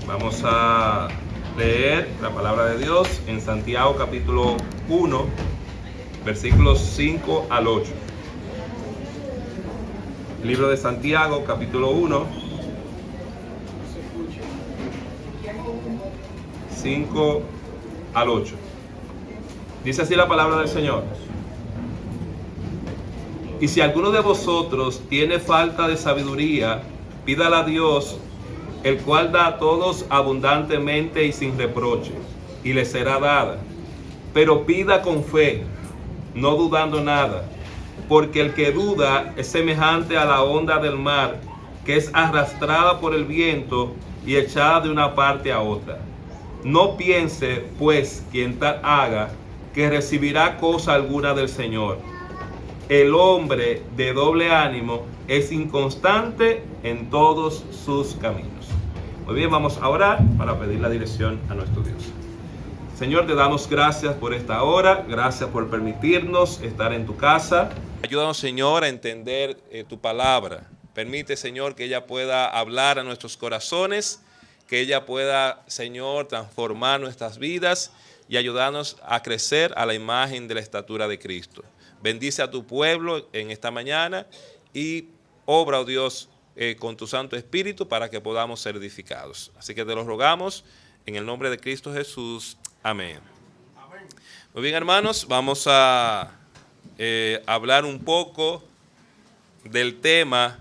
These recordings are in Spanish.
Vamos a leer la palabra de Dios en Santiago capítulo 1, versículos 5 al 8. El libro de Santiago capítulo 1, 5 al 8. Dice así la palabra del Señor. Y si alguno de vosotros tiene falta de sabiduría, pídala a Dios, el cual da a todos abundantemente y sin reproche, y le será dada. Pero pida con fe, no dudando nada, porque el que duda es semejante a la onda del mar, que es arrastrada por el viento y echada de una parte a otra. No piense, pues, quien tal haga, que recibirá cosa alguna del Señor. El hombre de doble ánimo es inconstante en todos sus caminos. Muy bien, vamos a orar para pedir la dirección a nuestro Dios. Señor, te damos gracias por esta hora, gracias por permitirnos estar en tu casa. Ayúdanos, Señor, a entender tu palabra. Permite, Señor, que ella pueda hablar a nuestros corazones, que ella pueda, Señor, transformar nuestras vidas y ayudarnos a crecer a la imagen de la estatura de Cristo. Bendice a tu pueblo en esta mañana y obra, oh Dios, con tu Santo Espíritu para que podamos ser edificados. Así que te lo rogamos en el nombre de Cristo Jesús. Amén. Muy bien, hermanos, vamos a hablar un poco del tema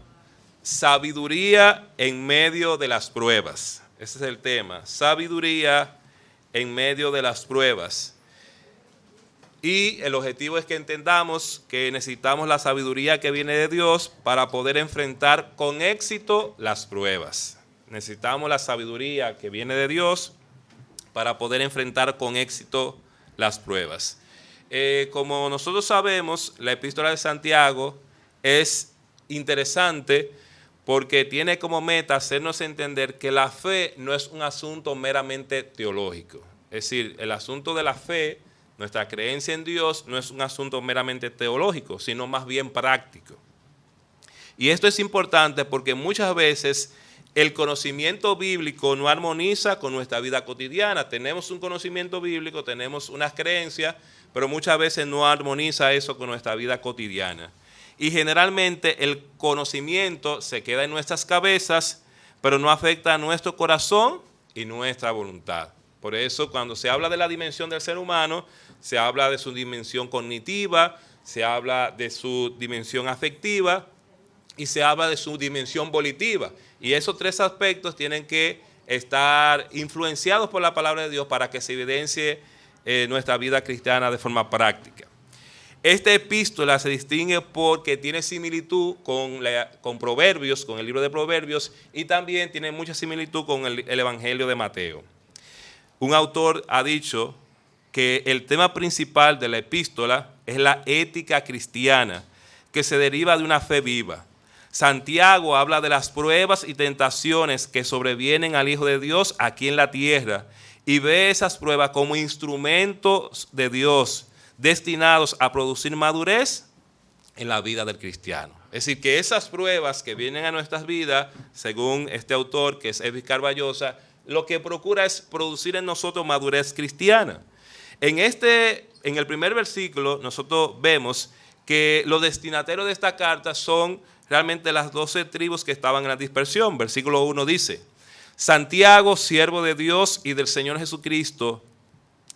sabiduría en medio de las pruebas. Ese es el tema, sabiduría en medio de las pruebas. Y el objetivo es que entendamos que necesitamos la sabiduría que viene de Dios para poder enfrentar con éxito las pruebas. Necesitamos la sabiduría que viene de Dios para poder enfrentar con éxito las pruebas. Como nosotros sabemos, la epístola de Santiago es interesante porque tiene como meta hacernos entender que la fe no es un asunto meramente teológico. Es decir, el asunto de la fe, nuestra creencia en Dios, no es un asunto meramente teológico, sino más bien práctico. Y esto es importante porque muchas veces el conocimiento bíblico no armoniza con nuestra vida cotidiana. Tenemos un conocimiento bíblico, tenemos unas creencias, pero muchas veces no armoniza eso con nuestra vida cotidiana. Y generalmente el conocimiento se queda en nuestras cabezas, pero no afecta a nuestro corazón y nuestra voluntad. Por eso cuando se habla de la dimensión del ser humano, se habla de su dimensión cognitiva, se habla de su dimensión afectiva y se habla de su dimensión volitiva. Y esos tres aspectos tienen que estar influenciados por la palabra de Dios para que se evidencie nuestra vida cristiana de forma práctica. Esta epístola se distingue porque tiene similitud con Proverbios, con el libro de Proverbios, y también tiene mucha similitud con el Evangelio de Mateo. Un autor ha dicho que el tema principal de la epístola es la ética cristiana, que se deriva de una fe viva. Santiago habla de las pruebas y tentaciones que sobrevienen al Hijo de Dios aquí en la tierra y ve esas pruebas como instrumentos de Dios destinados a producir madurez en la vida del cristiano. Es decir, que esas pruebas que vienen a nuestras vidas, según este autor que es Edwin Carballosa, lo que procura es producir en nosotros madurez cristiana. En el primer versículo nosotros vemos que los destinatarios de esta carta son realmente las 12 tribus que estaban en la dispersión. Versículo 1 dice: Santiago, siervo de Dios y del Señor Jesucristo,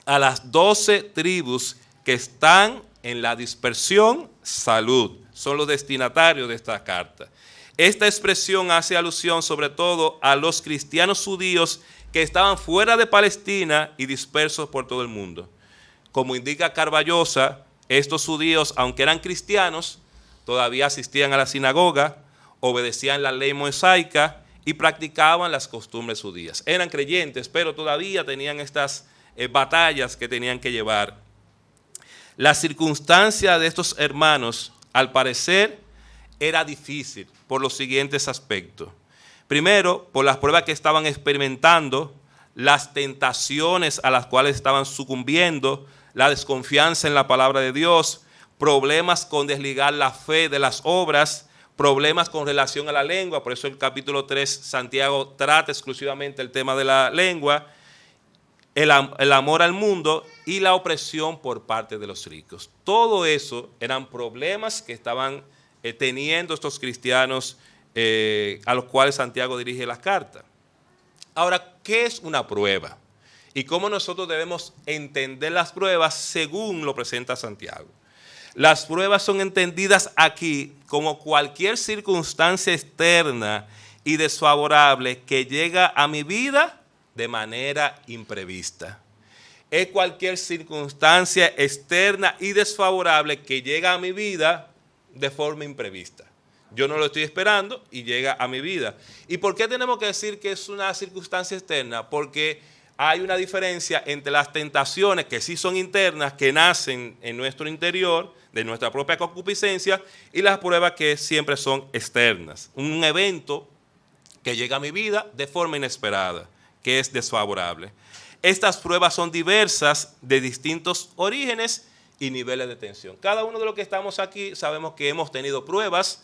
a las 12 tribus que están en la dispersión, salud. Son los destinatarios de esta carta. Esta expresión hace alusión sobre todo a los cristianos judíos que estaban fuera de Palestina y dispersos por todo el mundo. Como indica Carballosa, estos judíos, aunque eran cristianos, todavía asistían a la sinagoga, obedecían la ley mosaica y practicaban las costumbres judías. Eran creyentes, pero todavía tenían estas batallas que tenían que llevar. La circunstancia de estos hermanos, al parecer, era difícil por los siguientes aspectos. Primero, por las pruebas que estaban experimentando, las tentaciones a las cuales estaban sucumbiendo, la desconfianza en la palabra de Dios, problemas con desligar la fe de las obras, problemas con relación a la lengua, por eso el capítulo 3 Santiago trata exclusivamente el tema de la lengua, el amor al mundo y la opresión por parte de los ricos. Todo eso eran problemas que estaban teniendo estos cristianos a los cuales Santiago dirige las cartas. Ahora, ¿qué es una prueba? Y cómo nosotros debemos entender las pruebas según lo presenta Santiago. Las pruebas son entendidas aquí como cualquier circunstancia externa y desfavorable que llega a mi vida de manera imprevista. Es cualquier circunstancia externa y desfavorable que llega a mi vida de forma imprevista. Yo no lo estoy esperando y llega a mi vida. ¿Y por qué tenemos que decir que es una circunstancia externa? Porque hay una diferencia entre las tentaciones que sí son internas, que nacen en nuestro interior, de nuestra propia concupiscencia, y las pruebas que siempre son externas. Un evento que llega a mi vida de forma inesperada, que es desfavorable. Estas pruebas son diversas, de distintos orígenes y niveles de tensión. Cada uno de los que estamos aquí sabemos que hemos tenido pruebas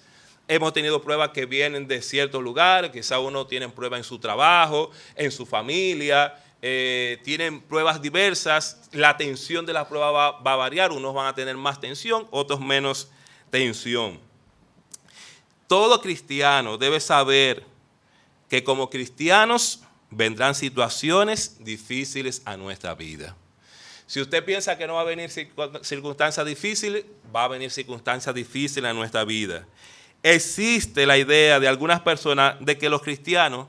que vienen de ciertos lugares, quizá uno tiene pruebas en su trabajo, en su familia, tienen pruebas diversas, la tensión de la prueba va a variar, unos van a tener más tensión, otros menos tensión. Todo cristiano debe saber que como cristianos vendrán situaciones difíciles a nuestra vida. Si usted piensa que no va a venir circunstancias difíciles, va a venir circunstancias difíciles a nuestra vida. Existe la idea de algunas personas de que los cristianos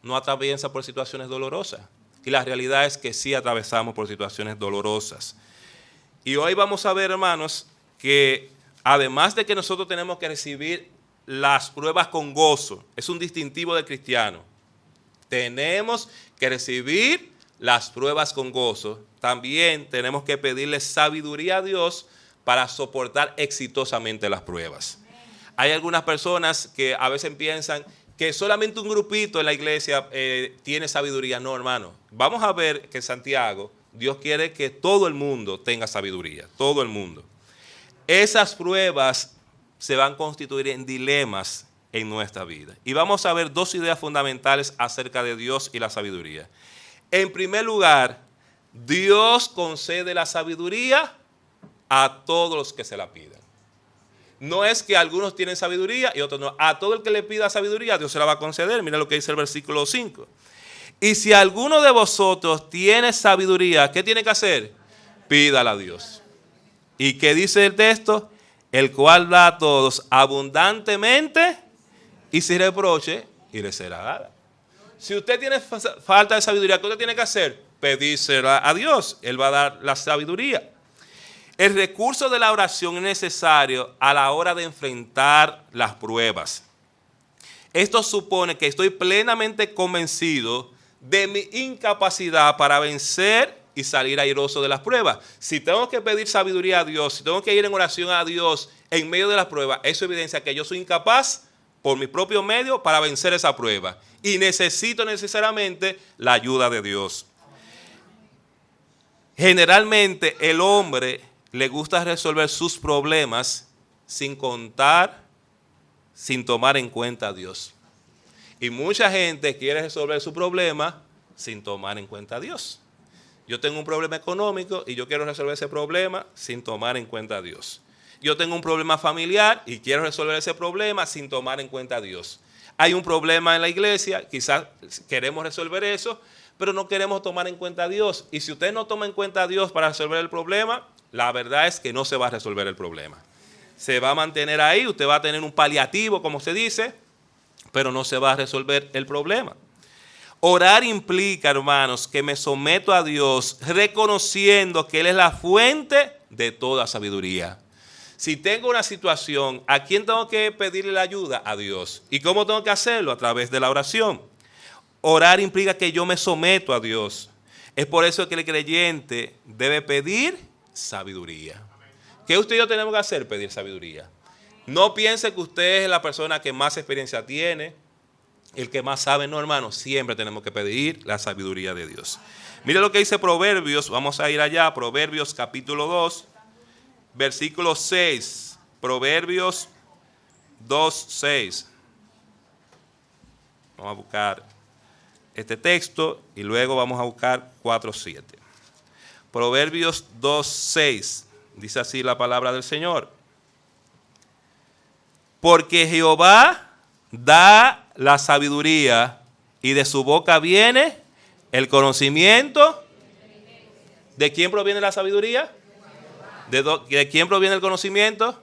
no atraviesan por situaciones dolorosas. Y la realidad es que sí atravesamos por situaciones dolorosas. Y hoy vamos a ver, hermanos, que además de que nosotros tenemos que recibir las pruebas con gozo, es un distintivo del cristiano. Tenemos que recibir las pruebas con gozo. También tenemos que pedirle sabiduría a Dios para soportar exitosamente las pruebas. Hay algunas personas que a veces piensan que solamente un grupito en la iglesia tiene sabiduría. No, hermano. Vamos a ver que Santiago, Dios quiere que todo el mundo tenga sabiduría, todo el mundo. Esas pruebas se van a constituir en dilemas en nuestra vida. Y vamos a ver dos ideas fundamentales acerca de Dios y la sabiduría. En primer lugar, Dios concede la sabiduría a todos los que se la pidan. No es que algunos tienen sabiduría y otros no. A todo el que le pida sabiduría, Dios se la va a conceder. Mira lo que dice el versículo 5. Y si alguno de vosotros tiene sabiduría, ¿qué tiene que hacer? Pídala a Dios. ¿Y qué dice el texto? El cual da a todos abundantemente y sin reproche, y le será dada. Si usted tiene falta de sabiduría, ¿qué usted tiene que hacer? Pedírsela a Dios. Él va a dar la sabiduría. El recurso de la oración es necesario a la hora de enfrentar las pruebas. Esto supone que estoy plenamente convencido de mi incapacidad para vencer y salir airoso de las pruebas. Si tengo que pedir sabiduría a Dios, si tengo que ir en oración a Dios en medio de las pruebas, eso evidencia que yo soy incapaz por mi propio medio para vencer esa prueba. Y necesito necesariamente la ayuda de Dios. Generalmente el hombre le gusta resolver sus problemas sin tomar en cuenta a Dios. Y mucha gente quiere resolver su problema sin tomar en cuenta a Dios. Yo tengo un problema económico y yo quiero resolver ese problema sin tomar en cuenta a Dios. Yo tengo un problema familiar y quiero resolver ese problema sin tomar en cuenta a Dios. Hay un problema en la iglesia, quizás queremos resolver eso, pero no queremos tomar en cuenta a Dios. Y si usted no toma en cuenta a Dios para resolver el problema, la verdad es que no se va a resolver el problema. Se va a mantener ahí, usted va a tener un paliativo, como se dice, pero no se va a resolver el problema. Orar implica, hermanos, que me someto a Dios reconociendo que Él es la fuente de toda sabiduría. Si tengo una situación, ¿a quién tengo que pedirle la ayuda? A Dios. ¿Y cómo tengo que hacerlo? A través de la oración. Orar implica que yo me someto a Dios. Es por eso que el creyente debe pedir sabiduría. ¿Qué usted y yo tenemos que hacer? Pedir sabiduría. No piense que usted es la persona que más experiencia tiene, el que más sabe. No, hermano, siempre tenemos que pedir la sabiduría de Dios. Mire lo que dice Proverbios, vamos a ir allá, Proverbios capítulo 2, versículo 6. Proverbios 2:6. Vamos a buscar este texto y luego vamos a buscar 4:7. Proverbios 2:6. Dice así la palabra del Señor. Porque Jehová da la sabiduría y de su boca viene el conocimiento. ¿De quién proviene la sabiduría? ¿De quién proviene el conocimiento?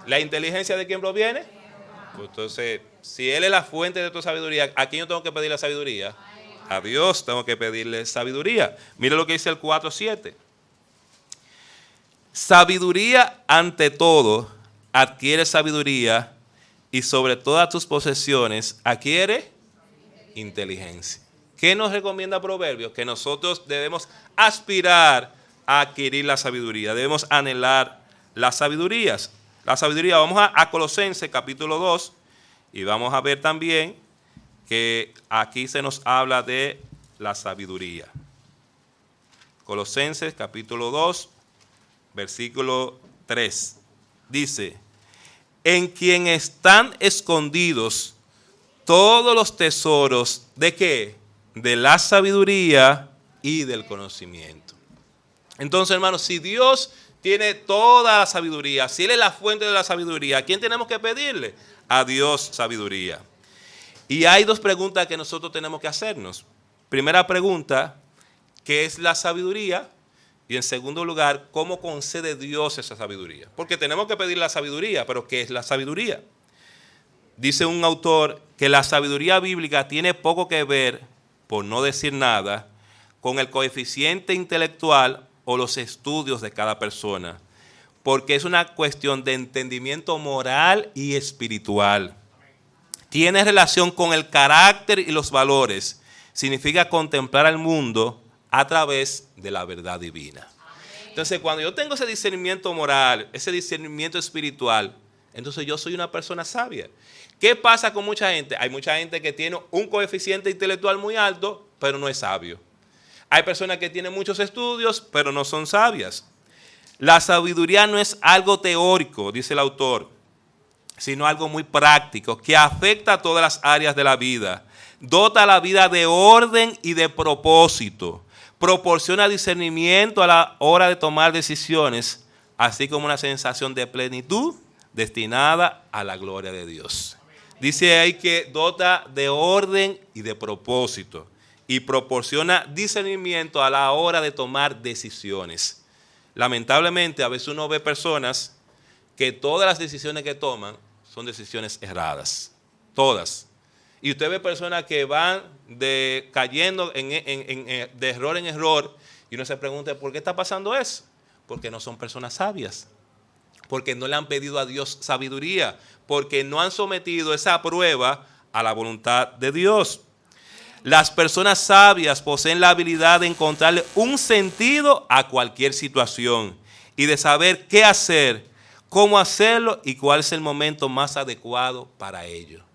¿La inteligencia de quién proviene? Pues entonces, si Él es la fuente de tu sabiduría, ¿a quién yo tengo que pedir la sabiduría? A Dios tengo que pedirle sabiduría. Mire lo que dice el 4:7. Sabiduría ante todo, adquiere sabiduría y sobre todas tus posesiones adquiere inteligencia. ¿Qué nos recomienda Proverbios? Que nosotros debemos aspirar a adquirir la sabiduría. Debemos anhelar las sabidurías. La sabiduría, vamos a Colosenses capítulo 2 y vamos a ver también que aquí se nos habla de la sabiduría. Colosenses capítulo 2, versículo 3. Dice, en quien están escondidos todos los tesoros, ¿de qué? De la sabiduría y del conocimiento. Entonces, hermanos, si Dios tiene toda la sabiduría, si Él es la fuente de la sabiduría, ¿a quién tenemos que pedirle? A Dios sabiduría. Y hay dos preguntas que nosotros tenemos que hacernos. Primera pregunta, ¿qué es la sabiduría? Y en segundo lugar, ¿cómo concede Dios esa sabiduría? Porque tenemos que pedir la sabiduría, pero ¿qué es la sabiduría? Dice un autor que la sabiduría bíblica tiene poco que ver, por no decir nada, con el coeficiente intelectual o los estudios de cada persona, porque es una cuestión de entendimiento moral y espiritual. Tiene relación con el carácter y los valores. Significa contemplar al mundo a través de la verdad divina. Entonces, cuando yo tengo ese discernimiento moral, ese discernimiento espiritual, entonces yo soy una persona sabia. ¿Qué pasa con mucha gente? Hay mucha gente que tiene un coeficiente intelectual muy alto, pero no es sabio. Hay personas que tienen muchos estudios, pero no son sabias. La sabiduría no es algo teórico, dice el autor, sino algo muy práctico, que afecta a todas las áreas de la vida. Dota la vida de orden y de propósito. Proporciona discernimiento a la hora de tomar decisiones, así como una sensación de plenitud destinada a la gloria de Dios. Dice ahí que dota de orden y de propósito y proporciona discernimiento a la hora de tomar decisiones. Lamentablemente, a veces uno ve personas que todas las decisiones que toman son decisiones erradas. Todas. Y usted ve personas que van cayendo de error en error y uno se pregunta, ¿por qué está pasando eso? Porque no son personas sabias. Porque no le han pedido a Dios sabiduría. Porque no han sometido esa prueba a la voluntad de Dios. Las personas sabias poseen la habilidad de encontrarle un sentido a cualquier situación y de saber qué hacer, cómo hacerlo y cuál es el momento más adecuado para ello.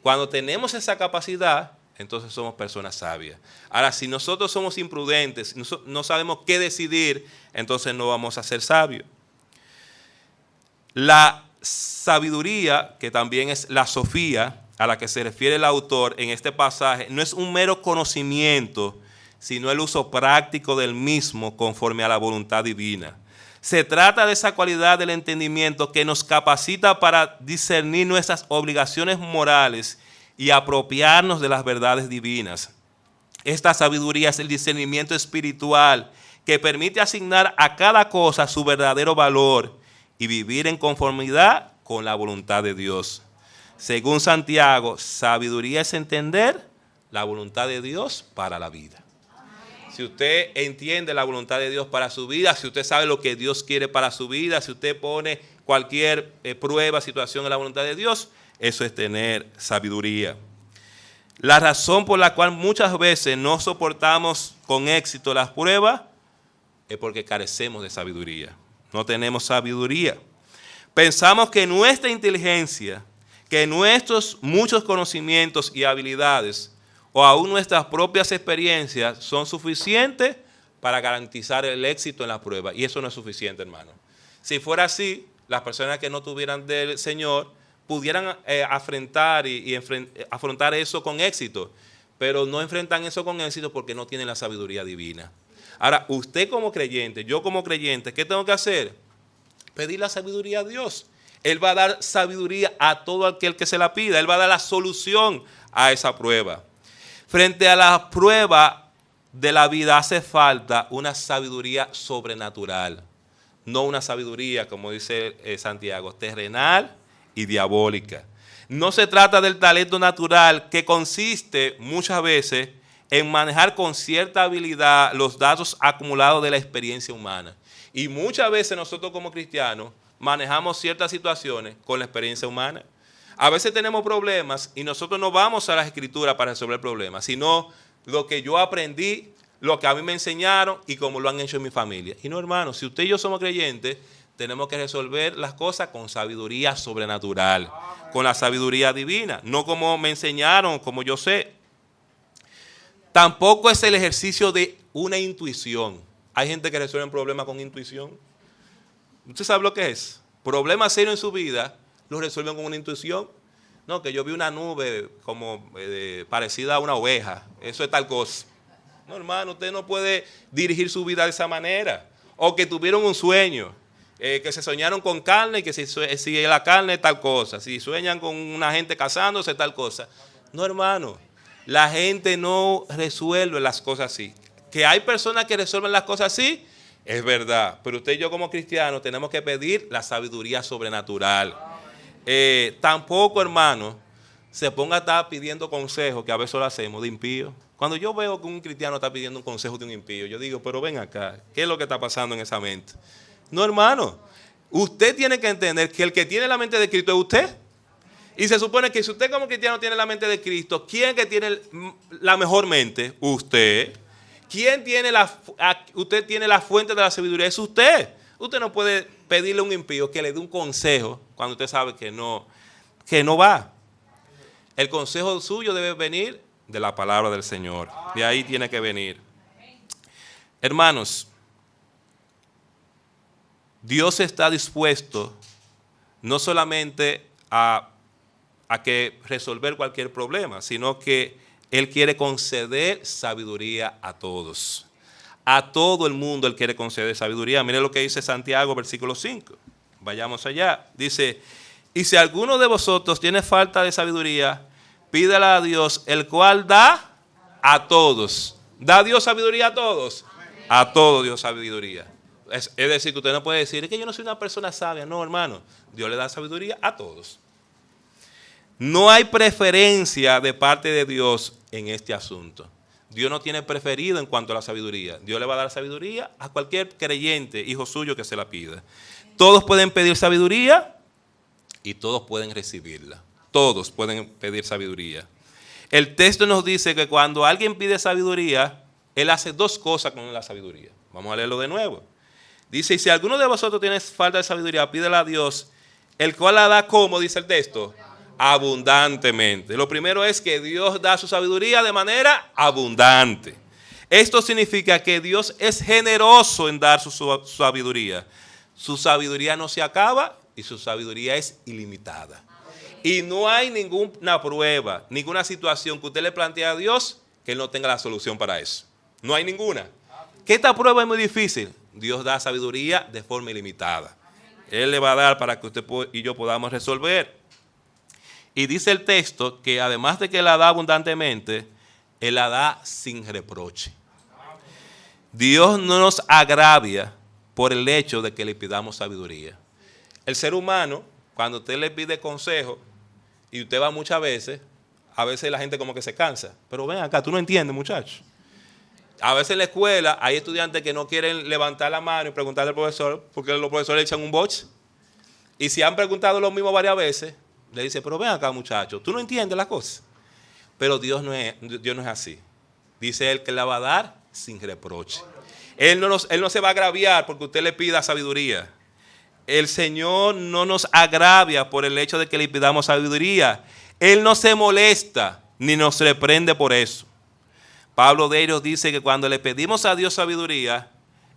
Cuando tenemos esa capacidad, entonces somos personas sabias. Ahora, si nosotros somos imprudentes, no sabemos qué decidir, entonces no vamos a ser sabios. La sabiduría, que también es la sofía, a la que se refiere el autor en este pasaje, no es un mero conocimiento, sino el uso práctico del mismo conforme a la voluntad divina. Se trata de esa cualidad del entendimiento que nos capacita para discernir nuestras obligaciones morales y apropiarnos de las verdades divinas. Esta sabiduría es el discernimiento espiritual que permite asignar a cada cosa su verdadero valor y vivir en conformidad con la voluntad de Dios. Según Santiago, sabiduría es entender la voluntad de Dios para la vida. Si usted entiende la voluntad de Dios para su vida, si usted sabe lo que Dios quiere para su vida, si usted pone cualquier prueba, situación en la voluntad de Dios, eso es tener sabiduría. La razón por la cual muchas veces no soportamos con éxito las pruebas es porque carecemos de sabiduría. No tenemos sabiduría. Pensamos que nuestra inteligencia, que nuestros muchos conocimientos y habilidades o aún nuestras propias experiencias son suficientes para garantizar el éxito en la prueba. Y eso no es suficiente, hermano. Si fuera así, las personas que no tuvieran del Señor pudieran afrontar afrontar eso con éxito, pero no enfrentan eso con éxito porque no tienen la sabiduría divina. Ahora, usted como creyente, yo como creyente, ¿qué tengo que hacer? Pedir la sabiduría a Dios. Él va a dar sabiduría a todo aquel que se la pida. Él va a dar la solución a esa prueba. Frente a la prueba de la vida hace falta una sabiduría sobrenatural. No una sabiduría, como dice Santiago, terrenal y diabólica. No se trata del talento natural que consiste muchas veces en manejar con cierta habilidad los datos acumulados de la experiencia humana. Y muchas veces nosotros como cristianos manejamos ciertas situaciones con la experiencia humana. A veces tenemos problemas y nosotros no vamos a las escrituras para resolver problemas, sino lo que yo aprendí, lo que a mí me enseñaron y como lo han hecho en mi familia. Y no, hermano, si usted y yo somos creyentes, tenemos que resolver las cosas con sabiduría sobrenatural, con la sabiduría divina, no como me enseñaron, como yo sé. Tampoco es el ejercicio de una intuición. Hay gente que resuelve problemas con intuición. ¿Usted sabe lo que es? Problemas serios en su vida los resuelven con una intuición. No, que yo vi una nube como parecida a una oveja. Eso es tal cosa. No, hermano, usted no puede dirigir su vida de esa manera. O que tuvieron un sueño, que se soñaron con carne y que si la carne es tal cosa. Si sueñan con una gente casándose, tal cosa. No, hermano, la gente no resuelve las cosas así. Que hay personas que resuelven las cosas así, es verdad. Pero usted y yo como cristianos tenemos que pedir la sabiduría sobrenatural. Tampoco, hermano, se ponga a estar pidiendo consejos, que a veces lo hacemos, de impío. Cuando yo veo que un cristiano está pidiendo un consejo de un impío, yo digo, pero ven acá, ¿qué es lo que está pasando en esa mente? No, hermano, usted tiene que entender que el que tiene la mente de Cristo es usted. Y se supone que si usted como cristiano tiene la mente de Cristo, ¿quién es que tiene la mejor mente? Usted. ¿Quién tiene usted tiene la fuente de la sabiduría? Es usted. Usted no puede pedirle a un impío que le dé un consejo cuando usted sabe que no va. El consejo suyo debe venir de la palabra del Señor. De ahí tiene que venir. Hermanos, Dios está dispuesto no solamente a que resolver cualquier problema, sino que Él quiere conceder sabiduría a todos. A todo el mundo Él quiere conceder sabiduría. Mire lo que dice Santiago, versículo 5. Vayamos allá. Dice, y si alguno de vosotros tiene falta de sabiduría, pídala a Dios, el cual da a todos. ¿Da Dios sabiduría a todos? A todos Dios sabiduría. Es decir, que usted no puede decir, es que yo no soy una persona sabia. No, hermano, Dios le da sabiduría a todos. No hay preferencia de parte de Dios en este asunto. Dios no tiene preferido en cuanto a la sabiduría. Dios le va a dar sabiduría a cualquier creyente, hijo suyo, que se la pida. Todos pueden pedir sabiduría y todos pueden recibirla. Todos pueden pedir sabiduría. El texto nos dice que cuando alguien pide sabiduría, él hace dos cosas con la sabiduría. Vamos a leerlo de nuevo. Dice, y si alguno de vosotros tiene falta de sabiduría, pídela a Dios, el cual la da, como dice el texto, abundantemente. Lo primero es que Dios da su sabiduría de manera abundante. Esto significa que Dios es generoso en dar su sabiduría. Su sabiduría no se acaba y su sabiduría es ilimitada. Y no hay ninguna prueba, ninguna situación que usted le plantee a Dios que Él no tenga la solución para eso. No hay ninguna. Que esta prueba es muy difícil. Dios da sabiduría de forma ilimitada. Él le va a dar para que usted y yo podamos resolver. Y dice el texto que además de que la da abundantemente, Él la da sin reproche. Dios no nos agravia por el hecho de que le pidamos sabiduría. El ser humano, cuando usted le pide consejo, y usted va muchas veces, a veces la gente como que se cansa. Pero ven acá, tú no entiendes, muchacho. A veces en la escuela hay estudiantes que no quieren levantar la mano y preguntarle al profesor, porque los profesores le echan un boche. Y si han preguntado lo mismo varias veces, le dice, pero ven acá, muchacho, tú no entiendes la cosa. Pero Dios no es así. Dice Él que la va a dar sin reproche. Él no se va a agraviar porque usted le pida sabiduría. El Señor no nos agravia por el hecho de que le pidamos sabiduría. Él no se molesta ni nos reprende por eso. Pablo de ellos dice que cuando le pedimos a Dios sabiduría,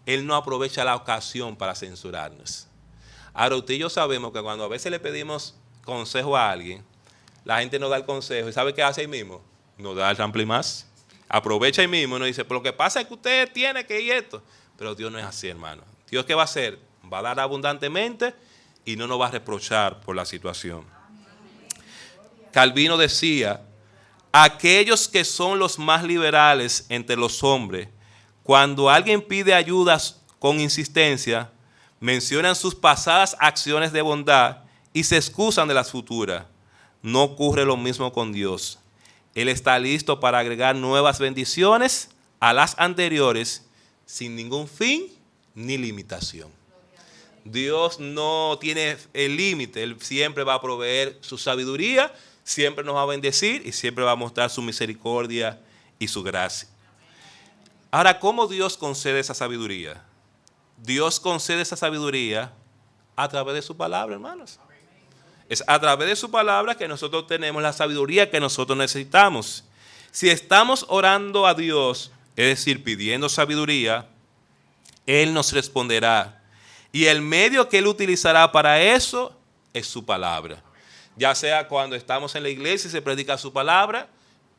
Él no aprovecha la ocasión para censurarnos. Ahora usted y yo sabemos que cuando a veces le pedimos consejo a alguien, la gente no da el consejo. ¿Y sabe qué hace ahí mismo? No da el rampli más. Aprovecha ahí mismo y nos dice, pero lo que pasa es que usted tiene que ir esto. Pero Dios no es así, hermano. Dios, ¿qué va a hacer? Va a dar abundantemente y no nos va a reprochar por la situación. Calvino decía, aquellos que son los más liberales entre los hombres, cuando alguien pide ayudas con insistencia, mencionan sus pasadas acciones de bondad y se excusan de las futuras. No ocurre lo mismo con Dios. Él está listo para agregar nuevas bendiciones a las anteriores sin ningún fin ni limitación. Dios no tiene el límite. Él siempre va a proveer su sabiduría, siempre nos va a bendecir y siempre va a mostrar su misericordia y su gracia. Ahora, ¿cómo Dios concede esa sabiduría? Dios concede esa sabiduría a través de su palabra, hermanos. Es a través de su palabra que nosotros tenemos la sabiduría que nosotros necesitamos. Si estamos orando a Dios, es decir, pidiendo sabiduría, Él nos responderá. Y el medio que Él utilizará para eso es su palabra. Ya sea cuando estamos en la iglesia y se predica su palabra,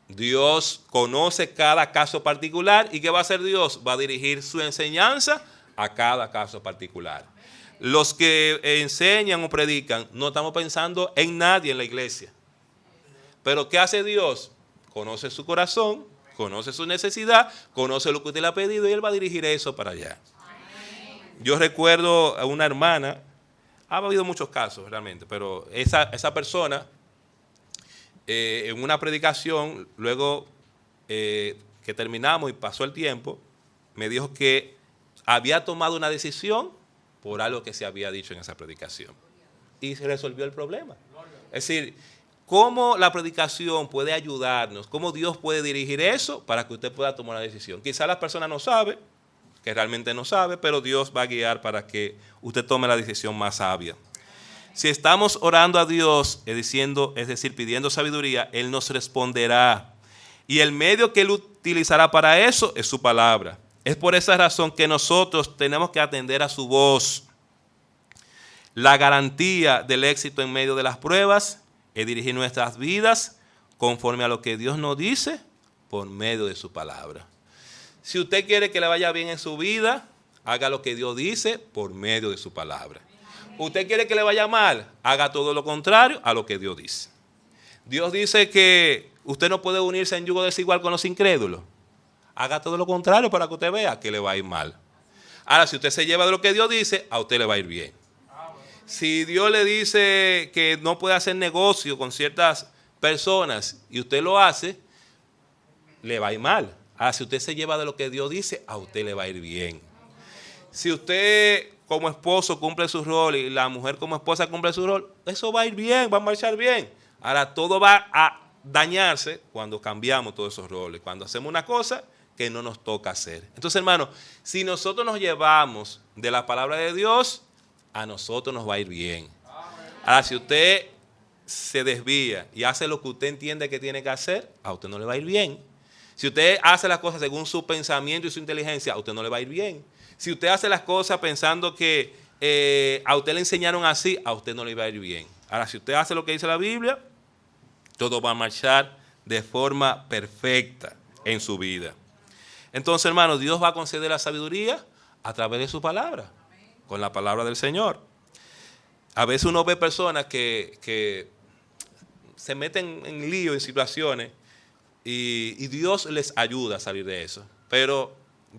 Dios conoce cada caso particular. ¿Y qué va a hacer Dios? Va a dirigir su enseñanza a cada caso particular. Los que enseñan o predican, no estamos pensando en nadie en la iglesia. Pero ¿qué hace Dios? Conoce su corazón, conoce su necesidad, conoce lo que usted le ha pedido y Él va a dirigir eso para allá. Yo recuerdo a una hermana, ha habido muchos casos realmente, pero esa persona en una predicación, luego que terminamos y pasó el tiempo, me dijo que había tomado una decisión por algo que se había dicho en esa predicación. Y se resolvió el problema. Es decir, cómo la predicación puede ayudarnos, cómo Dios puede dirigir eso para que usted pueda tomar una decisión. Quizás la persona no sabe, que realmente no sabe, pero Dios va a guiar para que usted tome la decisión más sabia. Si estamos orando a Dios, es decir, pidiendo sabiduría, Él nos responderá. Y el medio que Él utilizará para eso es su palabra. Es por esa razón que nosotros tenemos que atender a su voz. La garantía del éxito en medio de las pruebas es dirigir nuestras vidas conforme a lo que Dios nos dice por medio de su palabra. Si usted quiere que le vaya bien en su vida, haga lo que Dios dice por medio de su palabra. Usted quiere que le vaya mal, haga todo lo contrario a lo que Dios dice. Dios dice que usted no puede unirse en yugo desigual con los incrédulos. Haga todo lo contrario para que usted vea que le va a ir mal. Ahora, si usted se lleva de lo que Dios dice, a usted le va a ir bien. Si Dios le dice que no puede hacer negocio con ciertas personas y usted lo hace, le va a ir mal. Ahora, si usted se lleva de lo que Dios dice, a usted le va a ir bien. Si usted como esposo cumple su rol y la mujer como esposa cumple su rol, eso va a ir bien, va a marchar bien. Ahora, todo va a dañarse cuando cambiamos todos esos roles, cuando hacemos una cosa que no nos toca hacer. Entonces, hermano, si nosotros nos llevamos de la palabra de Dios, a nosotros nos va a ir bien. Ahora, si usted se desvía y hace lo que usted entiende que tiene que hacer, a usted no le va a ir bien. Si usted hace las cosas según su pensamiento y su inteligencia, a usted no le va a ir bien. Si usted hace las cosas pensando que a usted le enseñaron así, a usted no le va a ir bien. Ahora, si usted hace lo que dice la Biblia, todo va a marchar de forma perfecta en su vida. Entonces, hermanos, Dios va a conceder la sabiduría a través de su palabra, con la palabra del Señor. A veces uno ve personas que se meten en lío, en situaciones, y Dios les ayuda a salir de eso. Pero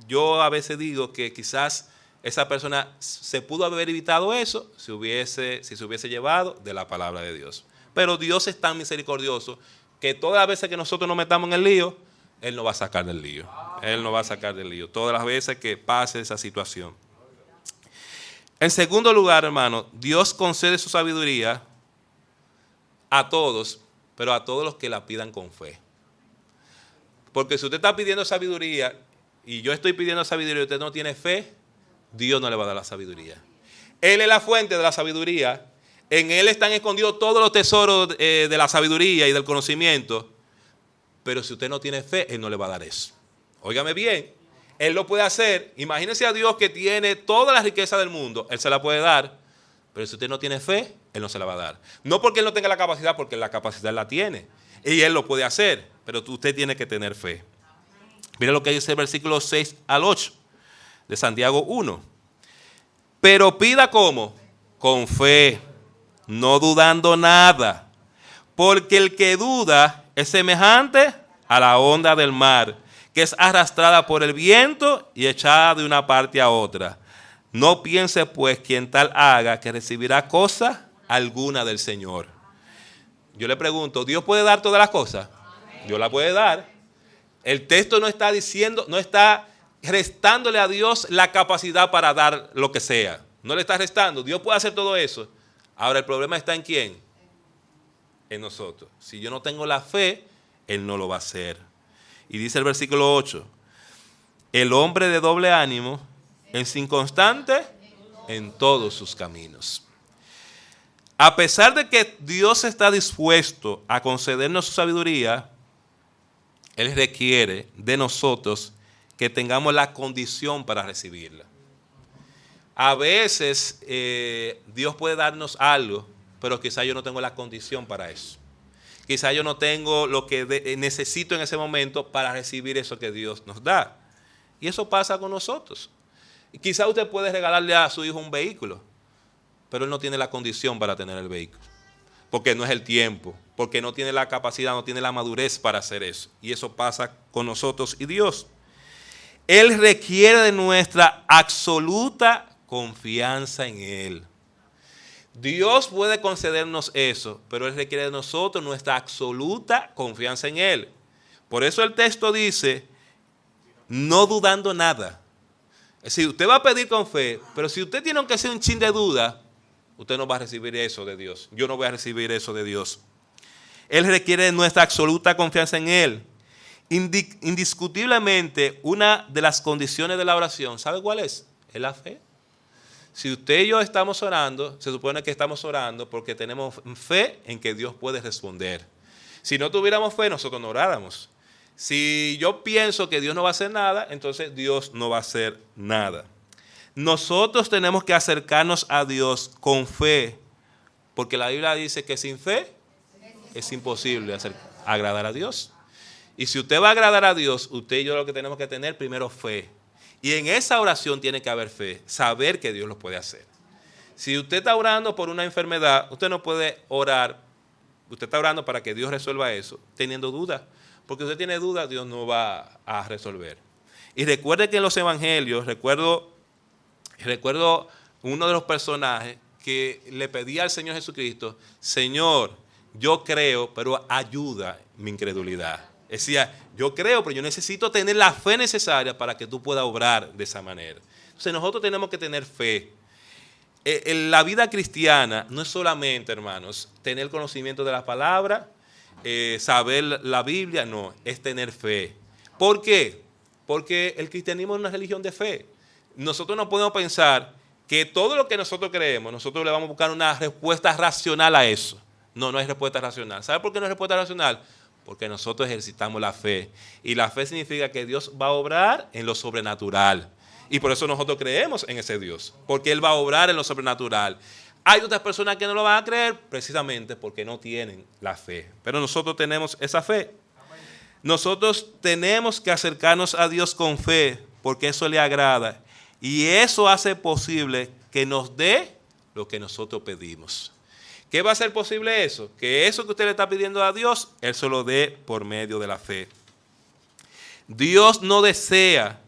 yo a veces digo que quizás esa persona se pudo haber evitado eso si se hubiese llevado de la palabra de Dios. Pero Dios es tan misericordioso que todas las veces que nosotros nos metamos en el lío, Él nos va a sacar del lío. Él nos va a sacar del lío. Todas las veces que pase esa situación. En segundo lugar, hermano, Dios concede su sabiduría a todos, pero a todos los que la pidan con fe. Porque si usted está pidiendo sabiduría y yo estoy pidiendo sabiduría y usted no tiene fe, Dios no le va a dar la sabiduría. Él es la fuente de la sabiduría. En Él están escondidos todos los tesoros de la sabiduría y del conocimiento. Pero si usted no tiene fe, Él no le va a dar eso. Óigame bien, Él lo puede hacer. Imagínese a Dios que tiene toda la riqueza del mundo. Él se la puede dar. Pero si usted no tiene fe, Él no se la va a dar. No porque Él no tenga la capacidad, porque la capacidad la tiene. Y Él lo puede hacer, pero usted tiene que tener fe. Mira lo que dice el versículo 6 al 8 de Santiago 1. Pero pida ¿cómo? Con fe, no dudando nada. Porque el que duda es semejante a la onda del mar, que es arrastrada por el viento y echada de una parte a otra. No piense pues quien tal haga que recibirá cosa alguna del Señor. Yo le pregunto, ¿Dios puede dar todas las cosas? Dios la puede dar. El texto no está diciendo, no está restándole a Dios la capacidad para dar lo que sea. No le está restando. Dios puede hacer todo eso. Ahora el problema está en ¿quién? En nosotros. Si yo no tengo la fe, Él no lo va a hacer. Y dice el versículo 8, el hombre de doble ánimo es inconstante en todos sus caminos. A pesar de que Dios está dispuesto a concedernos su sabiduría, Él requiere de nosotros que tengamos la condición para recibirla. A veces Dios puede darnos algo, pero quizá yo no tengo la condición para eso. Quizá yo no tengo lo que necesito en ese momento para recibir eso que Dios nos da. Y eso pasa con nosotros. Y quizá usted puede regalarle a su hijo un vehículo, pero él no tiene la condición para tener el vehículo. Porque no es el tiempo, porque no tiene la capacidad, no tiene la madurez para hacer eso. Y eso pasa con nosotros y Dios. Él requiere de nuestra absoluta confianza en Él. Dios puede concedernos eso, pero Él requiere de nosotros nuestra absoluta confianza en Él. Por eso el texto dice, no dudando nada. Es decir, usted va a pedir con fe, pero si usted tiene aunque sea un chin de duda, usted no va a recibir eso de Dios. Yo no voy a recibir eso de Dios. Él requiere de nuestra absoluta confianza en Él. Indiscutiblemente, una de las condiciones de la oración, ¿sabe cuál es? Es la fe. Si usted y yo estamos orando, se supone que estamos orando porque tenemos fe en que Dios puede responder. Si no tuviéramos fe, nosotros no oráramos. Si yo pienso que Dios no va a hacer nada, entonces Dios no va a hacer nada. Nosotros tenemos que acercarnos a Dios con fe, porque la Biblia dice que sin fe es imposible agradar a Dios. Y si usted va a agradar a Dios, usted y yo lo que tenemos que tener primero fe. Y en esa oración tiene que haber fe, saber que Dios lo puede hacer. Si usted está orando por una enfermedad, usted no puede orar, usted está orando para que Dios resuelva eso, teniendo dudas. Porque usted tiene dudas, Dios no va a resolver. Y recuerde que en los evangelios, recuerdo uno de los personajes que le pedía al Señor Jesucristo, Señor, yo creo, pero ayuda mi incredulidad. Decía, yo creo, pero yo necesito tener la fe necesaria para que tú puedas obrar de esa manera. Entonces nosotros tenemos que tener fe. La vida cristiana no es solamente, hermanos, tener conocimiento de la palabra, saber la Biblia, no, es tener fe. ¿Por qué? Porque el cristianismo es una religión de fe. Nosotros no podemos pensar que todo lo que nosotros creemos, nosotros le vamos a buscar una respuesta racional a eso. No, no hay respuesta racional. ¿Sabe por qué no hay respuesta racional? Porque nosotros ejercitamos la fe. Y la fe significa que Dios va a obrar en lo sobrenatural. Y por eso nosotros creemos en ese Dios. Porque Él va a obrar en lo sobrenatural. Hay otras personas que no lo van a creer precisamente porque no tienen la fe. Pero nosotros tenemos esa fe. Nosotros tenemos que acercarnos a Dios con fe porque eso le agrada. Y eso hace posible que nos dé lo que nosotros pedimos. ¿Qué va a hacer posible eso? Que eso que usted le está pidiendo a Dios, Él se lo dé por medio de la fe. Dios no desea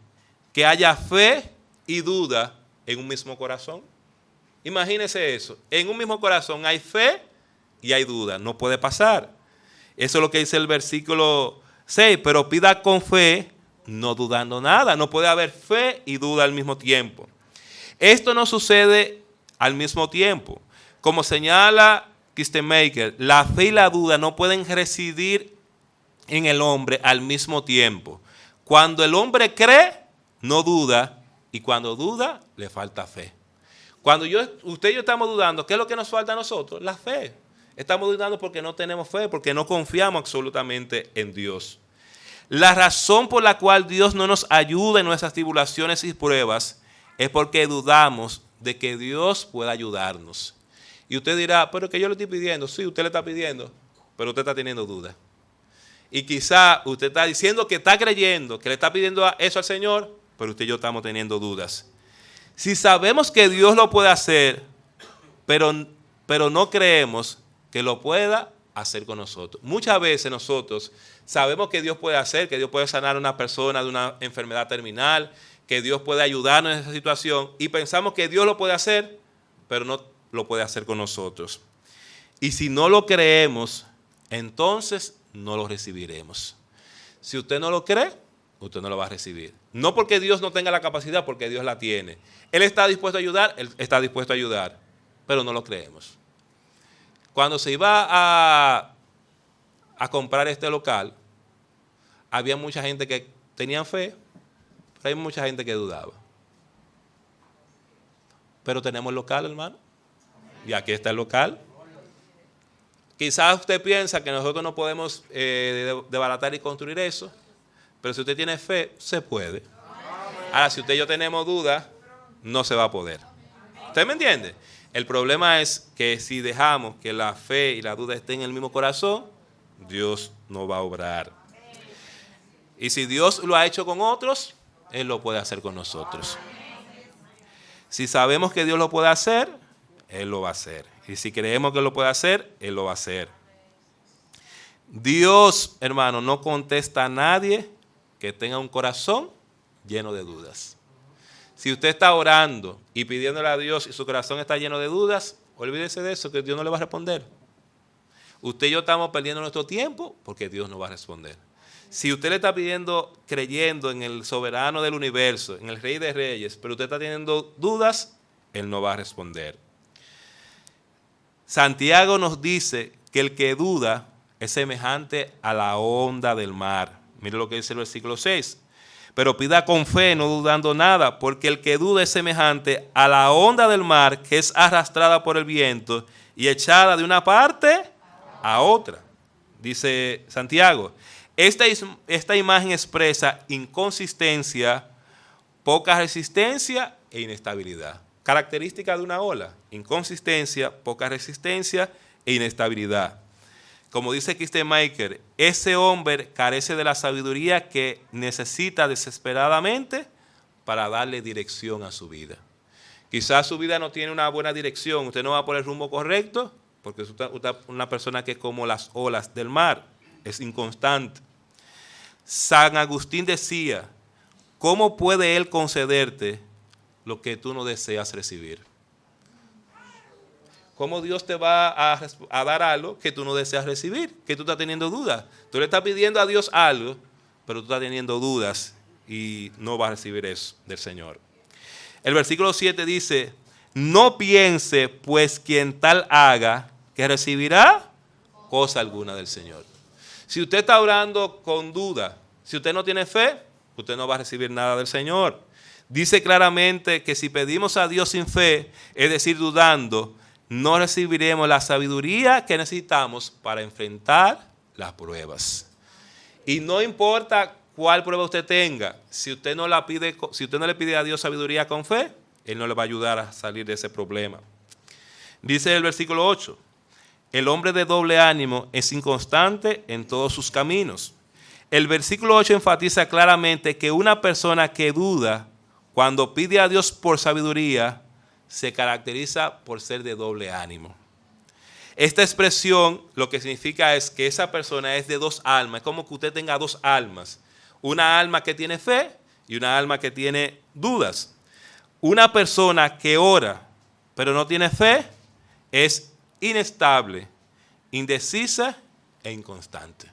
que haya fe y duda en un mismo corazón. Imagínese eso. En un mismo corazón hay fe y hay duda. No puede pasar. Eso es lo que dice el versículo 6. Pero pida con fe, no dudando nada. No puede haber fe y duda al mismo tiempo. Esto no sucede al mismo tiempo. Como señala Kistemaker, la fe y la duda no pueden residir en el hombre al mismo tiempo. Cuando el hombre cree, no duda, y cuando duda, le falta fe. Cuando usted y yo estamos dudando, ¿qué es lo que nos falta a nosotros? La fe. Estamos dudando porque no tenemos fe, porque no confiamos absolutamente en Dios. La razón por la cual Dios no nos ayuda en nuestras tribulaciones y pruebas es porque dudamos de que Dios pueda ayudarnos. Y usted dirá, pero que yo le estoy pidiendo. Sí, usted le está pidiendo, pero usted está teniendo dudas. Y quizá usted está diciendo que está creyendo, que le está pidiendo eso al Señor, pero usted y yo estamos teniendo dudas. Si sabemos que Dios lo puede hacer, pero no creemos que lo pueda hacer con nosotros. Muchas veces nosotros sabemos que Dios puede hacer, que Dios puede sanar a una persona de una enfermedad terminal, que Dios puede ayudarnos en esa situación y pensamos que Dios lo puede hacer, pero no lo puede hacer con nosotros. Y si no lo creemos, entonces no lo recibiremos. Si usted no lo cree, usted no lo va a recibir. No porque Dios no tenga la capacidad, porque Dios la tiene. Él está dispuesto a ayudar, Él está dispuesto a ayudar, pero no lo creemos. Cuando se iba a comprar este local, había mucha gente que tenía fe, pero hay mucha gente que dudaba. Pero tenemos el local, hermano, y aquí está el local. Quizás usted piensa que nosotros no podemos desbaratar y construir eso, pero si usted tiene fe, se puede. Ahora, si usted y yo tenemos dudas, no se va a poder. ¿Usted me entiende? El problema es que si dejamos que la fe y la duda estén en el mismo corazón, Dios no va a obrar. Y si Dios lo ha hecho con otros, Él lo puede hacer con nosotros. Si sabemos que Dios lo puede hacer, Él lo va a hacer. Y si creemos que lo puede hacer, Él lo va a hacer. Dios, hermano, no contesta a nadie que tenga un corazón lleno de dudas. Si usted está orando y pidiéndole a Dios y su corazón está lleno de dudas, olvídese de eso, que Dios no le va a responder. Usted y yo estamos perdiendo nuestro tiempo porque Dios no va a responder. Si usted le está pidiendo, creyendo en el soberano del universo, en el Rey de Reyes, pero usted está teniendo dudas, Él no va a responder. Santiago nos dice que el que duda es semejante a la onda del mar. Mire lo que dice el versículo 6. Pero pida con fe, no dudando nada, porque el que duda es semejante a la onda del mar que es arrastrada por el viento y echada de una parte a otra. Dice Santiago, esta imagen expresa inconsistencia, poca resistencia e inestabilidad. Característica de una ola, inconsistencia, poca resistencia e inestabilidad. Como dice Kistemaker, ese hombre carece de la sabiduría que necesita desesperadamente para darle dirección a su vida. Quizás su vida no tiene una buena dirección, usted no va por el rumbo correcto, porque usted es una persona que es como las olas del mar, es inconstante. San Agustín decía, ¿cómo puede Él concederte lo que tú no deseas recibir? ¿Cómo Dios te va a dar algo que tú no deseas recibir? Que tú estás teniendo dudas. Tú le estás pidiendo a Dios algo, pero tú estás teniendo dudas y no vas a recibir eso del Señor. El versículo 7 dice, no piense pues quien tal haga que recibirá cosa alguna del Señor. Si usted está orando con duda, si usted no tiene fe, usted no va a recibir nada del Señor. Dice claramente que si pedimos a Dios sin fe, es decir, dudando, no recibiremos la sabiduría que necesitamos para enfrentar las pruebas. Y no importa cuál prueba usted tenga, si usted no le pide a Dios sabiduría con fe, Él no le va a ayudar a salir de ese problema. Dice el versículo 8, el hombre de doble ánimo es inconstante en todos sus caminos. El versículo 8 enfatiza claramente que una persona que duda, cuando pide a Dios por sabiduría, se caracteriza por ser de doble ánimo. Esta expresión lo que significa es que esa persona es de dos almas. Es como que usted tenga dos almas. Una alma que tiene fe y una alma que tiene dudas. Una persona que ora pero no tiene fe es inestable, indecisa e inconstante.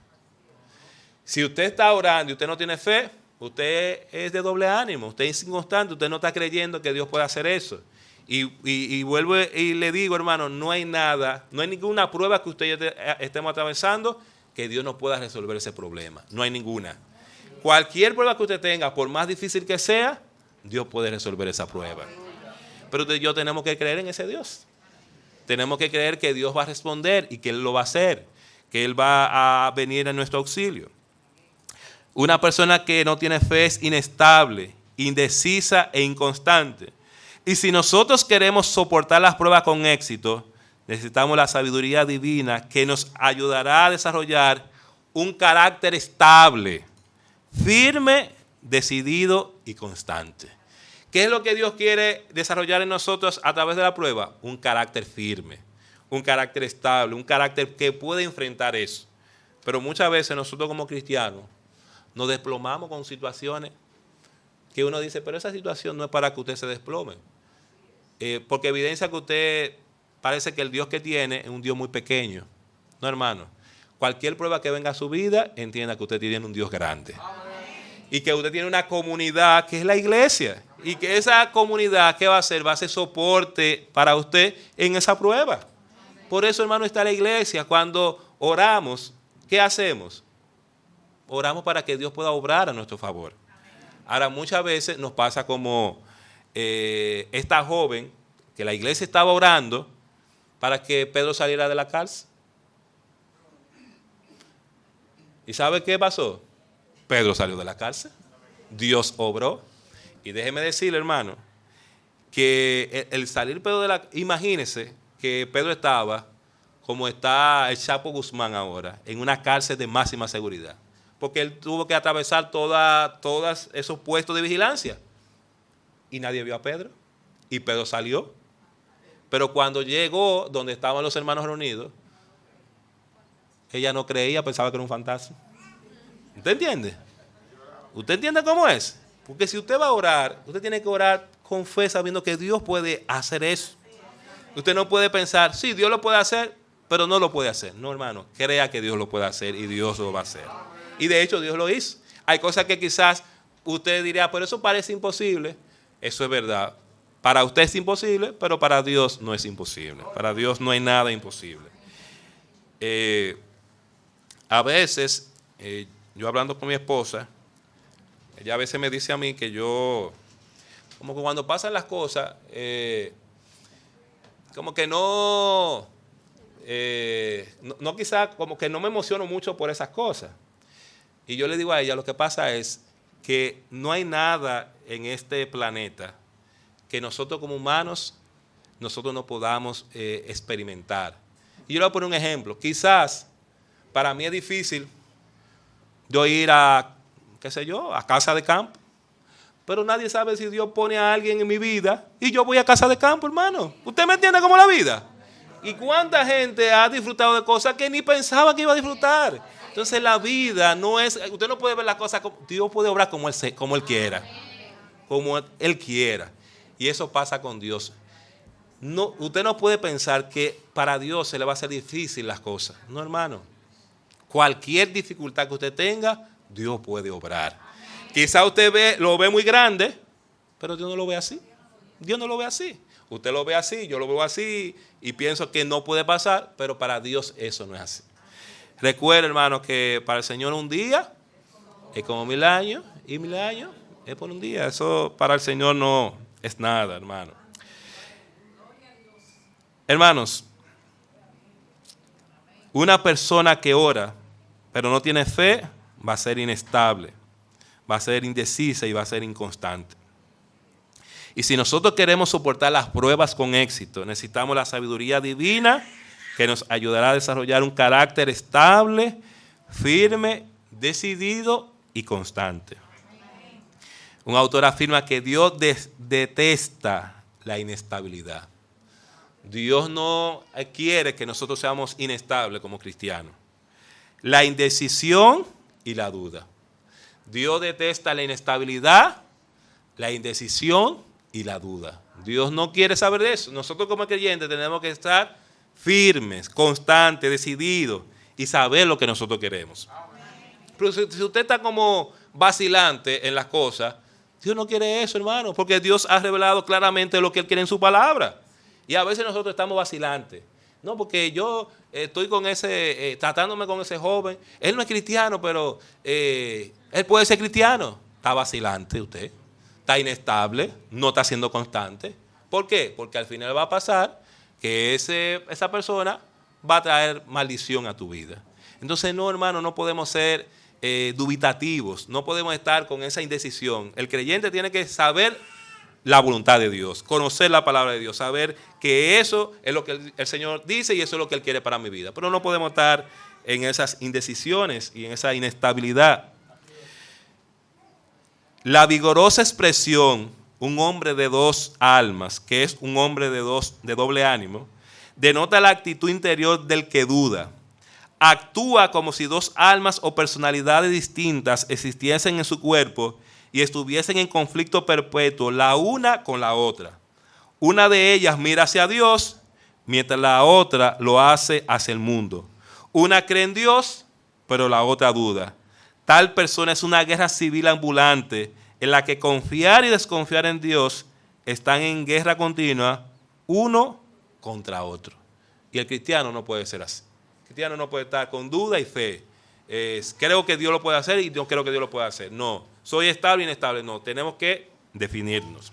Si usted está orando y usted no tiene fe, usted es de doble ánimo, usted es inconstante, usted no está creyendo que Dios pueda hacer eso. Y vuelvo y le digo, hermano, no hay nada, no hay ninguna prueba que usted y yo estemos atravesando que Dios no pueda resolver ese problema. No hay ninguna. Cualquier prueba que usted tenga, por más difícil que sea, Dios puede resolver esa prueba. Pero usted y yo tenemos que creer en ese Dios. Tenemos que creer que Dios va a responder y que Él lo va a hacer, que Él va a venir en nuestro auxilio. Una persona que no tiene fe es inestable, indecisa e inconstante. Y si nosotros queremos soportar las pruebas con éxito, Necesitamos la sabiduría divina que nos ayudará a desarrollar un carácter estable, firme, decidido y constante. ¿Qué es lo que Dios quiere desarrollar en nosotros a través de la prueba? Un carácter firme, un carácter estable, un carácter que puede enfrentar eso. Pero muchas veces nosotros como cristianos nos desplomamos con situaciones que uno dice, pero esa situación no es para que usted se desplome. Porque evidencia que usted parece que el Dios que tiene es un Dios muy pequeño. No, hermano. Cualquier prueba que venga a su vida, entienda que usted tiene un Dios grande. Y que usted tiene una comunidad que es la iglesia. Y que esa comunidad, ¿qué va a hacer? Va a ser soporte para usted en esa prueba. Por eso, hermano, está la iglesia. Cuando oramos, ¿qué hacemos? Oramos para que Dios pueda obrar a nuestro favor. Ahora, muchas veces nos pasa como esta joven, que la iglesia estaba orando para que Pedro saliera de la cárcel. ¿Y sabe qué pasó? Pedro salió de la cárcel. Dios obró. Y déjeme decirle, hermano, que el salir Pedro de la... Imagínese que Pedro estaba, como está el Chapo Guzmán ahora, en una cárcel de máxima seguridad. Porque él tuvo que atravesar todos esos puestos de vigilancia. Y nadie vio a Pedro. Y Pedro salió. Pero cuando llegó donde estaban los hermanos reunidos, ella no creía, pensaba que era un fantasma. ¿Usted entiende? ¿Usted entiende cómo es? Porque si usted va a orar, usted tiene que orar con fe sabiendo que Dios puede hacer eso. Usted no puede pensar, sí, Dios lo puede hacer, pero no lo puede hacer. No, hermano, crea que Dios lo puede hacer y Dios lo va a hacer. Y de hecho Dios lo hizo. Hay cosas que quizás usted diría, pero eso parece imposible. Eso es verdad. Para usted es imposible, pero para Dios no es imposible. Para Dios no hay nada imposible. A veces, yo hablando con mi esposa, ella a veces me dice a mí que yo, como que cuando pasan las cosas, como que no quizá, como que no me emociono mucho por esas cosas. Y yo le digo a ella, lo que pasa es que no hay nada en este planeta que nosotros como humanos, nosotros no podamos experimentar. Y yo le voy a poner un ejemplo. Quizás para mí es difícil yo ir a, qué sé yo, a casa de campo. Pero nadie sabe si Dios pone a alguien en mi vida y yo voy a casa de campo, hermano. ¿Usted me entiende cómo la vida? ¿Y cuánta gente ha disfrutado de cosas que ni pensaba que iba a disfrutar? Entonces la vida no es, usted no puede ver las cosas, Dios puede obrar como Él quiera. Como Él quiera. Y eso pasa con Dios. No, usted no puede pensar que para Dios se le va a hacer difícil las cosas. No, hermano. Cualquier dificultad que usted tenga, Dios puede obrar. Quizá usted lo ve muy grande, pero Dios no lo ve así. Dios no lo ve así. Usted lo ve así, yo lo veo así y pienso que no puede pasar, pero para Dios eso no es así. Recuerda, hermano, que para el Señor un día es como 1000 años y 1000 años es por un día. Eso para el Señor no es nada, hermano. Hermanos, una persona que ora pero no tiene fe va a ser inestable, va a ser indecisa y va a ser inconstante. Y si nosotros queremos soportar las pruebas con éxito, necesitamos la sabiduría divina que nos ayudará a desarrollar un carácter estable, firme, decidido y constante. Un autor afirma que Dios detesta la inestabilidad. Dios no quiere que nosotros seamos inestables como cristianos. La indecisión y la duda. Dios detesta la inestabilidad, la indecisión y la duda. Dios no quiere saber de eso. Nosotros como creyentes tenemos que estar firmes, constantes, decididos y saber lo que nosotros queremos. Pero si usted está como vacilante en las cosas, Dios no quiere eso, hermano, porque Dios ha revelado claramente lo que Él quiere en su palabra. Y a veces nosotros estamos vacilantes. No, porque yo estoy con tratándome con ese joven. Él no es cristiano, pero él puede ser cristiano. Está vacilante usted. Está inestable, no está siendo constante. ¿Por qué? Porque al final va a pasar que esa persona va a traer maldición a tu vida. Entonces, no, hermano, no podemos ser dubitativos. No podemos estar con esa indecisión. El creyente tiene que saber la voluntad de Dios, conocer la palabra de Dios, saber que eso es lo que el Señor dice y eso es lo que Él quiere para mi vida. Pero no podemos estar en esas indecisiones y en esa inestabilidad. La vigorosa expresión, un hombre de dos almas, que es un hombre de doble ánimo, denota la actitud interior del que duda. Actúa como si dos almas o personalidades distintas existiesen en su cuerpo y estuviesen en conflicto perpetuo la una con la otra. Una de ellas mira hacia Dios, mientras la otra lo hace hacia el mundo. Una cree en Dios, pero la otra duda. Tal persona es una guerra civil ambulante en la que confiar y desconfiar en Dios están en guerra continua, uno contra otro. Y el cristiano no puede ser así. El cristiano no puede estar con duda y fe. Creo que Dios lo puede hacer y no creo que Dios lo pueda hacer. No, soy estable o inestable. No, tenemos que definirnos.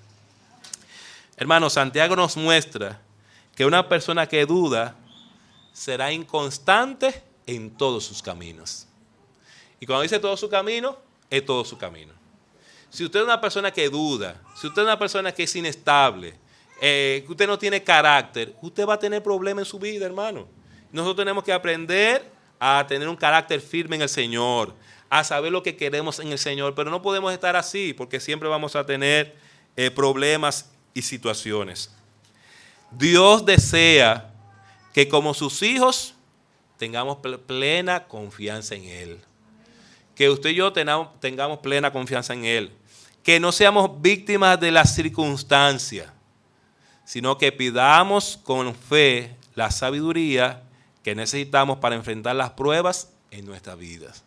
Hermanos, Santiago nos muestra que una persona que duda será inconstante en todos sus caminos. Y cuando dice todo su camino, es todo su camino. Si usted es una persona que duda, si usted es una persona que es inestable, que usted no tiene carácter, usted va a tener problemas en su vida, hermano. Nosotros tenemos que aprender a tener un carácter firme en el Señor, a saber lo que queremos en el Señor, pero no podemos estar así porque siempre vamos a tener problemas y situaciones. Dios desea que como sus hijos tengamos plena confianza en Él. Que usted y yo tengamos plena confianza en Él. Que no seamos víctimas de las circunstancias, sino que pidamos con fe la sabiduría que necesitamos para enfrentar las pruebas en nuestras vidas.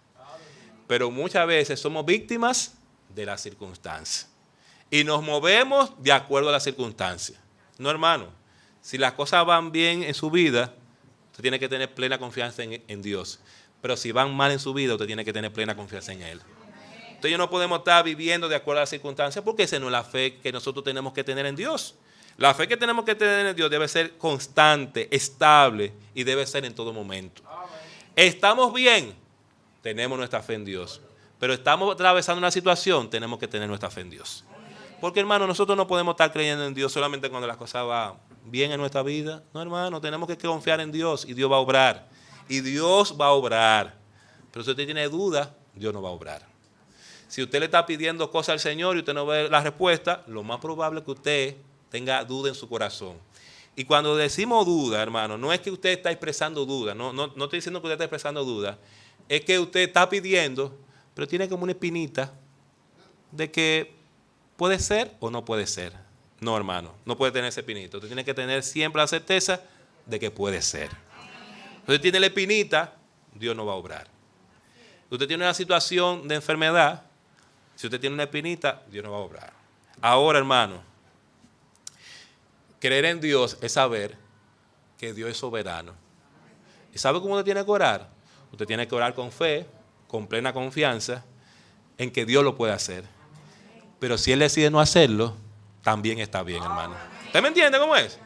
Pero muchas veces somos víctimas de las circunstancias y nos movemos de acuerdo a las circunstancias. No, hermano, si las cosas van bien en su vida, usted tiene que tener plena confianza en Dios. Pero si van mal en su vida, usted tiene que tener plena confianza en Él. Entonces no podemos estar viviendo de acuerdo a las circunstancias porque esa no es la fe que nosotros tenemos que tener en Dios. La fe que tenemos que tener en Dios debe ser constante, estable y debe ser en todo momento. ¿Estamos bien? Tenemos nuestra fe en Dios. Pero estamos atravesando una situación, tenemos que tener nuestra fe en Dios. Porque, hermano, nosotros no podemos estar creyendo en Dios solamente cuando las cosas van bien en nuestra vida. No, hermano, tenemos que confiar en Dios y Dios va a obrar. Y Dios va a obrar. Pero si usted tiene duda, Dios no va a obrar. Si usted le está pidiendo cosas al Señor y usted no ve la respuesta, lo más probable es que usted tenga duda en su corazón. Y cuando decimos duda, hermano, no es que usted está expresando duda. No estoy diciendo que usted está expresando duda. Es que usted está pidiendo, pero tiene como una espinita de que puede ser o no puede ser. No, hermano, no puede tener ese espinito. Usted tiene que tener siempre la certeza de que puede ser. Usted tiene la espinita, Dios no va a obrar. Usted tiene una situación de enfermedad, si usted tiene una espinita, Dios no va a obrar. Ahora, hermano, creer en Dios es saber que Dios es soberano. ¿Y sabe cómo usted tiene que orar? Usted tiene que orar con fe, con plena confianza, en que Dios lo puede hacer. Pero si Él decide no hacerlo, también está bien, hermano. ¿Usted me entiende cómo es?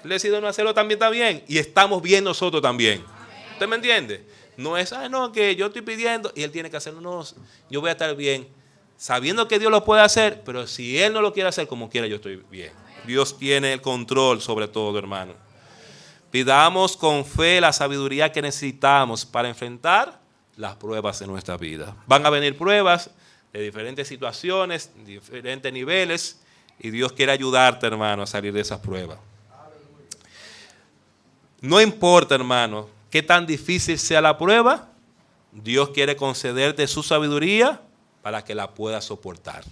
Él decide no hacerlo, también está bien. Y estamos bien nosotros también. ¿Usted me entiende? No es, no, que yo estoy pidiendo y Él tiene que hacerlo. No, yo voy a estar bien, sabiendo que Dios lo puede hacer, pero si Él no lo quiere hacer como quiera, yo estoy bien. Dios tiene el control sobre todo, hermano. Pidamos con fe la sabiduría que necesitamos para enfrentar las pruebas en nuestra vida. Van a venir pruebas de diferentes situaciones, diferentes niveles, y Dios quiere ayudarte, hermano, a salir de esas pruebas. No importa, hermano, qué tan difícil sea la prueba, Dios quiere concederte su sabiduría para que la puedas soportar.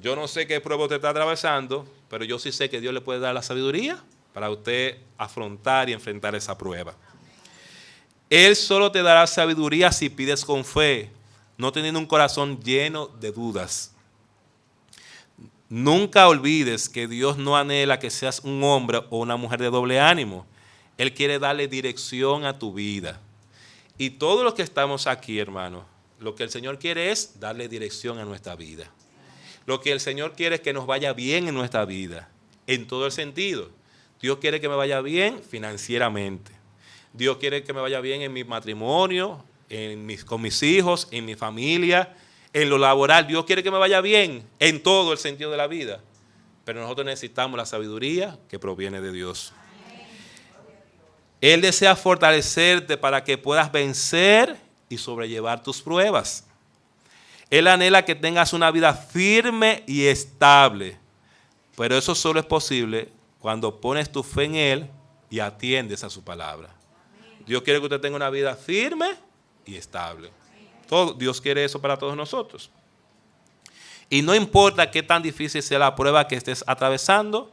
Yo no sé qué prueba usted está atravesando, pero yo sí sé que Dios le puede dar la sabiduría para usted afrontar y enfrentar esa prueba. Él solo te dará sabiduría si pides con fe, no teniendo un corazón lleno de dudas. Nunca olvides que Dios no anhela que seas un hombre o una mujer de doble ánimo. Él quiere darle dirección a tu vida. Y todos los que estamos aquí, hermano, lo que el Señor quiere es darle dirección a nuestra vida. Lo que el Señor quiere es que nos vaya bien en nuestra vida, en todo el sentido. Dios quiere que me vaya bien financieramente. Dios quiere que me vaya bien en mi matrimonio, con mis hijos, en mi familia, en lo laboral. Dios quiere que me vaya bien en todo el sentido de la vida. pero nosotros necesitamos la sabiduría que proviene de Dios. Él desea fortalecerte para que puedas vencer y sobrellevar tus pruebas. Él anhela que tengas una vida firme y estable, pero eso solo es posible cuando pones tu fe en Él y atiendes a su palabra. Dios quiere que usted tenga una vida firme y estable. Dios quiere eso para todos nosotros. Y no importa qué tan difícil sea la prueba que estés atravesando,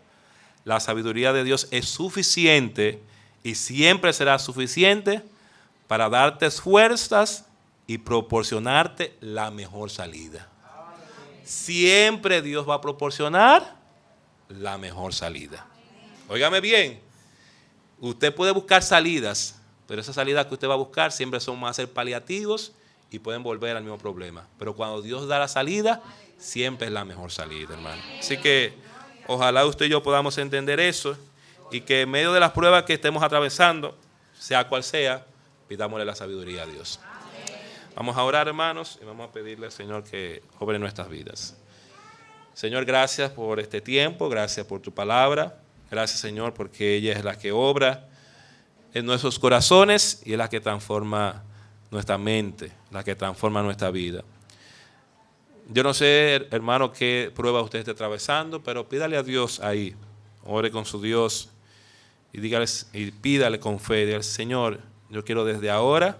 la sabiduría de Dios es suficiente y siempre será suficiente para darte fuerzas y proporcionarte la mejor salida. Siempre Dios va a proporcionar la mejor salida. Óigame bien, usted puede buscar salidas, pero esas salidas que usted va a buscar siempre van a ser paliativos y pueden volver al mismo problema. Pero cuando Dios da la salida, siempre es la mejor salida, hermano. Así que ojalá usted y yo podamos entender eso y que en medio de las pruebas que estemos atravesando, sea cual sea, pidámosle la sabiduría a Dios. Vamos a orar, hermanos, y vamos a pedirle al Señor que obre en nuestras vidas. Señor, gracias por este tiempo, gracias por tu palabra. Gracias, Señor, porque ella es la que obra en nuestros corazones y es la que transforma nuestra mente, la que transforma nuestra vida. Yo no sé, hermano, qué prueba usted esté atravesando, pero pídale a Dios ahí, ore con su Dios y pídale con fe, dígale, Señor, yo quiero desde ahora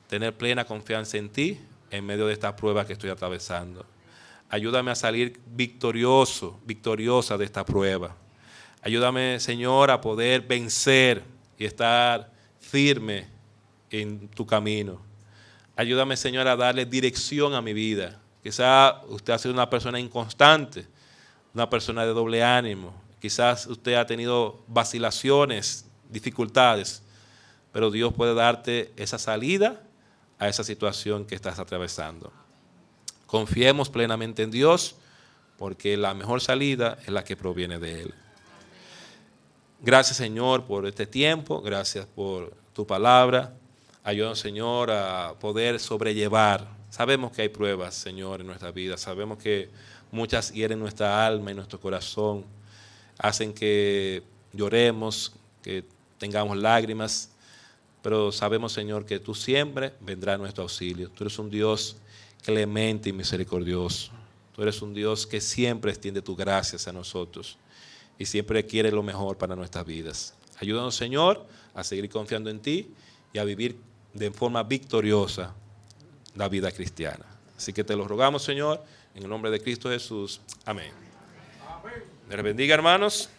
tener plena confianza en ti en medio de esta prueba que estoy atravesando. Ayúdame a salir victoriosa de esta prueba. Ayúdame, Señor, a poder vencer y estar firme en tu camino. Ayúdame, Señor, a darle dirección a mi vida. Quizás usted ha sido una persona inconstante, una persona de doble ánimo. Quizás usted ha tenido vacilaciones, dificultades, pero Dios puede darte esa salida a esa situación que estás atravesando. Confiemos plenamente en Dios, porque la mejor salida es la que proviene de Él. Gracias, Señor, por este tiempo. Gracias por tu palabra. Ayúdanos, Señor, a poder sobrellevar. Sabemos que hay pruebas, Señor, en nuestra vida. Sabemos que muchas hieren nuestra alma y nuestro corazón. Hacen que lloremos, que tengamos lágrimas. Pero sabemos, Señor, que tú siempre vendrás a nuestro auxilio. Tú eres un Dios clemente y misericordioso. Tú eres un Dios que siempre extiende tu gracia a nosotros y siempre quiere lo mejor para nuestras vidas. Ayúdanos, Señor, a seguir confiando en ti y a vivir de forma victoriosa la vida cristiana. Así que te lo rogamos, Señor, en el nombre de Cristo Jesús. Amén. Dios les bendiga, hermanos.